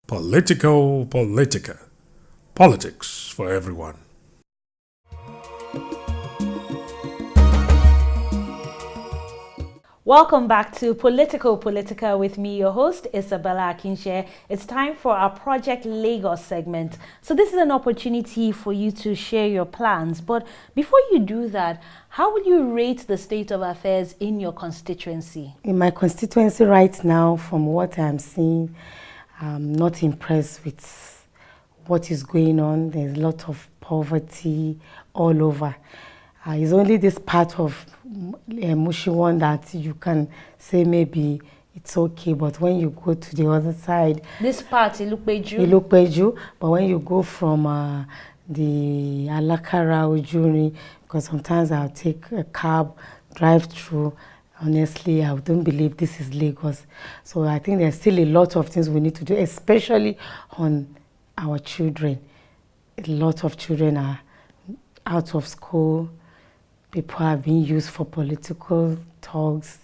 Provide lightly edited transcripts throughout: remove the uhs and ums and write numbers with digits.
Politico Politica. Politics for everyone. Welcome back to Politico Politica with me, your host, Isabella Akinseye. It's time for our Project Lagos segment. So this is an opportunity for you to share your plans. But before you do that, how would you rate the state of affairs in your constituency? In my constituency right now, from what I'm seeing, I'm not impressed with what is going on. There's a lot of poverty all over. It's only this part of Mushin one that you can say maybe it's okay, but when you go to the other side, this part, Ilukpeju, but when you go from the Alakara Ujuri, because sometimes I'll take a cab, drive through. Honestly, I don't believe this is Lagos. So I think there's still a lot of things we need to do, especially on our children. A lot of children are out of school. People are being used for political talks.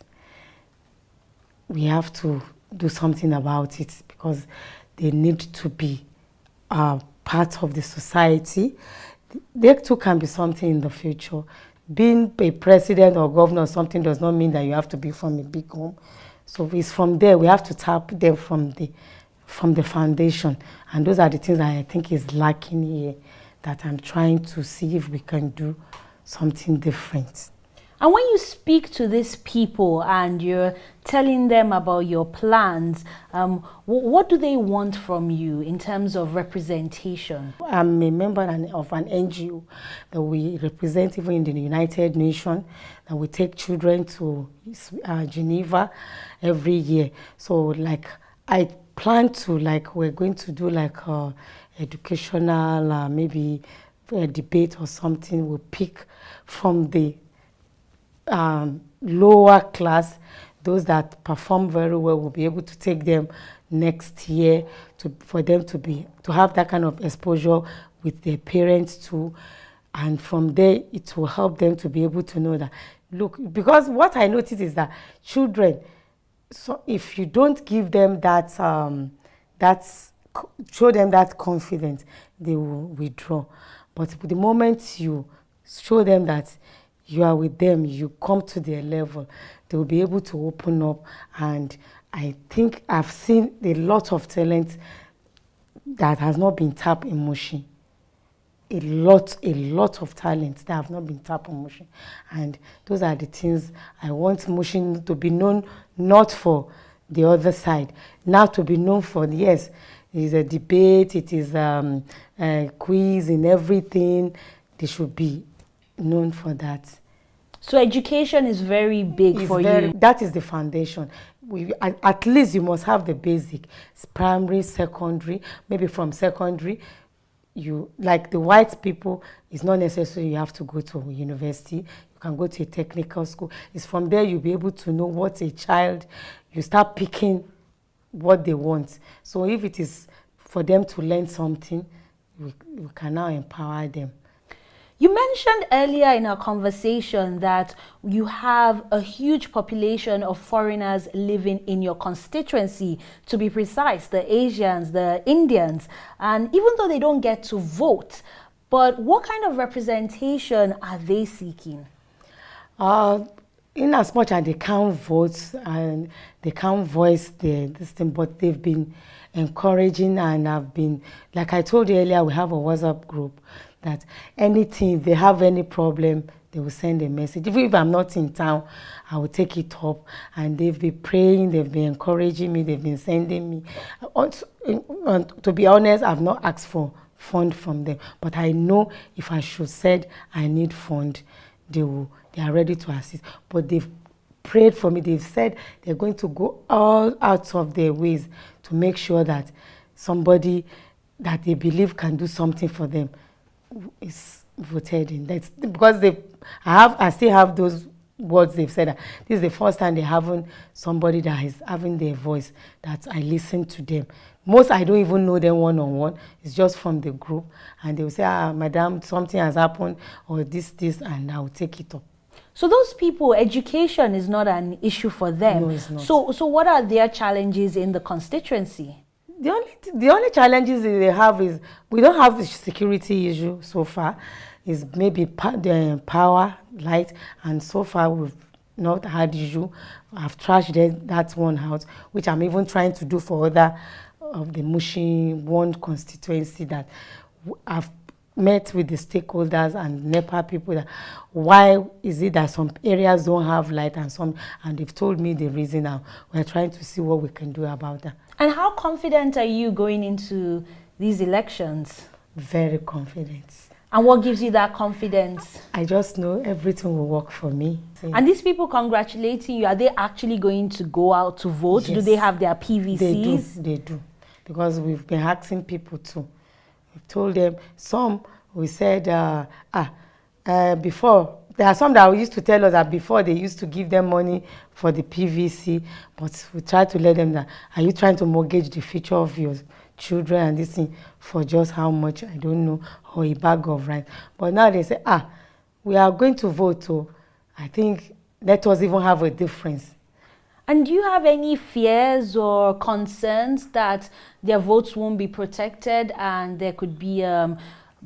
We have to do something about it because they need to be part of the society. They too can be something in the future. Being a president or governor or something does not mean that you have to be from a big home. So it's from there, we have to tap them from the foundation. And those are the things that I think is lacking here, that I'm trying to see if we can do something different. And when you speak to these people and you're telling them about your plans, what do they want from you in terms of representation? I'm a member of an NGO that we represent even in the United Nations, and we take children to Geneva every year. So I plan to, we're going to do educational, maybe a debate or something. We'll pick from the lower class, those that perform very well. We'll be able to take them next year for them to have that kind of exposure with their parents too, and from there it will help them to be able to know that, look, because what I notice is that children, so if you don't give them that show them that confidence, they will withdraw. But the moment you show them that you are with them, you come to their level, they will be able to open up. And I think I've seen a lot of talent that has not been tapped in Mushin. A lot of talent that have not been tapped in Mushin. And those are the things I want Mushin to be known, not for the other side, now to be known for, yes, it is a debate, it is a quiz and everything. They should be known for that. So education is very big for you. That is the foundation. At least you must have the basic. It's primary, secondary, maybe from secondary, like the white people, it's not necessary you have to go to university. You can go to a technical school. It's from there you'll be able to know what a child, you start picking what they want. So if it is for them to learn something, we can now empower them. You mentioned earlier in our conversation that you have a huge population of foreigners living in your constituency, to be precise, the Asians, the Indians, and even though they don't get to vote, but what kind of representation are they seeking? In as much as they can't vote and they can't voice this thing, but they've been encouraging and have been, like I told you earlier, we have a WhatsApp group that anything, if they have any problem, they will send a message. Even if I'm not in town, I will take it up. And they've been praying, they've been encouraging me, they've been sending me. To be honest, I've not asked for fund from them, but I know if I should said I need fund, they are ready to assist. But they've prayed for me. They've said they're going to go all out of their ways to make sure that somebody that they believe can do something for them is voted in. That's because I still have those words they've said. That this is the first time they haven't somebody that is having their voice, that I listen to them. Most I don't even know them one-on-one. It's just from the group, and they will say, madam, something has happened, or this, and I will take it up. So those people, education is not an issue for them. No, it's not. So what are their challenges in the constituency? The only challenges that they have is we don't have the security issue so far. Is maybe the power, light, and so far we've not had issue. I've trashed that one out, which I'm even trying to do for other of the Mushin one constituency that I've met with the stakeholders and NEPA people that why is it that some areas don't have light and they've told me the reason now. We're trying to see what we can do about that. And how confident are you going into these elections? Very confident. And what gives you that confidence? I just know everything will work for me. And these people congratulating you, are they actually going to go out to vote? Yes. Do they have their PVCs? They do. Because we've been asking people to. We've told them, we said, before, there are some that used to tell us that before they used to give them money for the PVC, but we try to let them that, are you trying to mortgage the future of your children and this thing for just how much, I don't know, or a bag of rice. But now they say, we are going to vote, so I think let us even have a difference. And do you have any fears or concerns that their votes won't be protected and there could be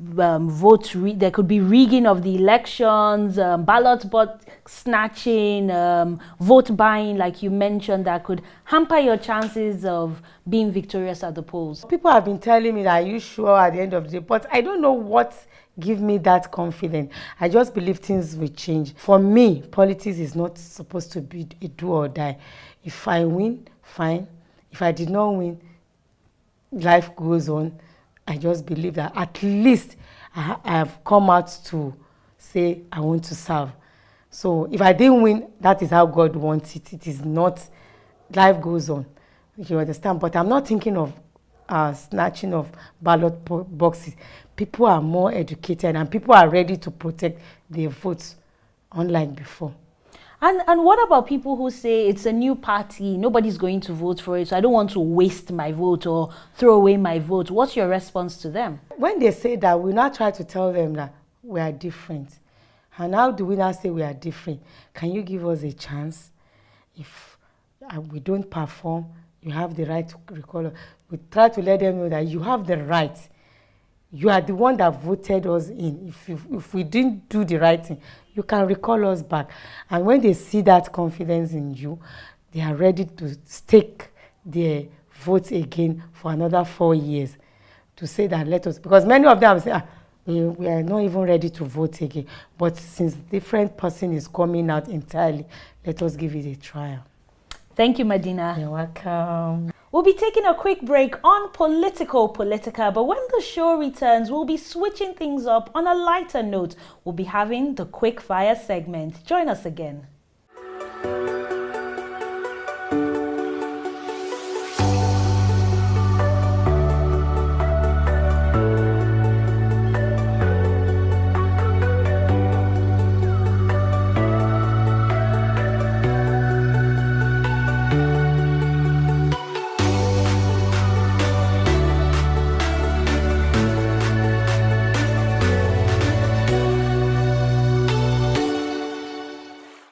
there could be rigging of the elections, ballot box snatching, vote buying, like you mentioned, that could hamper your chances of being victorious at the polls? People have been telling me that, are you sure at the end of the day? But I don't know what gives me that confidence. I just believe things will change. For me, politics is not supposed to be a do or die. If I win, fine. If I did not win, life goes on. I just believe that at least I have come out to say I want to serve. So if I didn't win, that is how God wants it. It is not, life goes on. You understand? But I'm not thinking of snatching of ballot boxes. People are more educated and people are ready to protect their votes, unlike before. And what about people who say it's a new party, nobody's going to vote for it, so I don't want to waste my vote or throw away my vote? What's your response to them? When they say that, we now try to tell them that we are different. And how do we now say we are different? Can you give us a chance? If we don't perform, you have the right to recall us. We try to let them know that you have the right. You are the one that voted us in. If we didn't do the right thing, you can recall us back. And when they see that confidence in you, they are ready to stake their votes again for another 4 years to say that let us, because many of them say, we are not even ready to vote again. But since different person is coming out entirely, let us give it a trial. Thank you, Madina. You're welcome. We'll be taking a quick break on Politico Politica, but when the show returns, we'll be switching things up on a lighter note. We'll be having the quick fire segment. Join us again.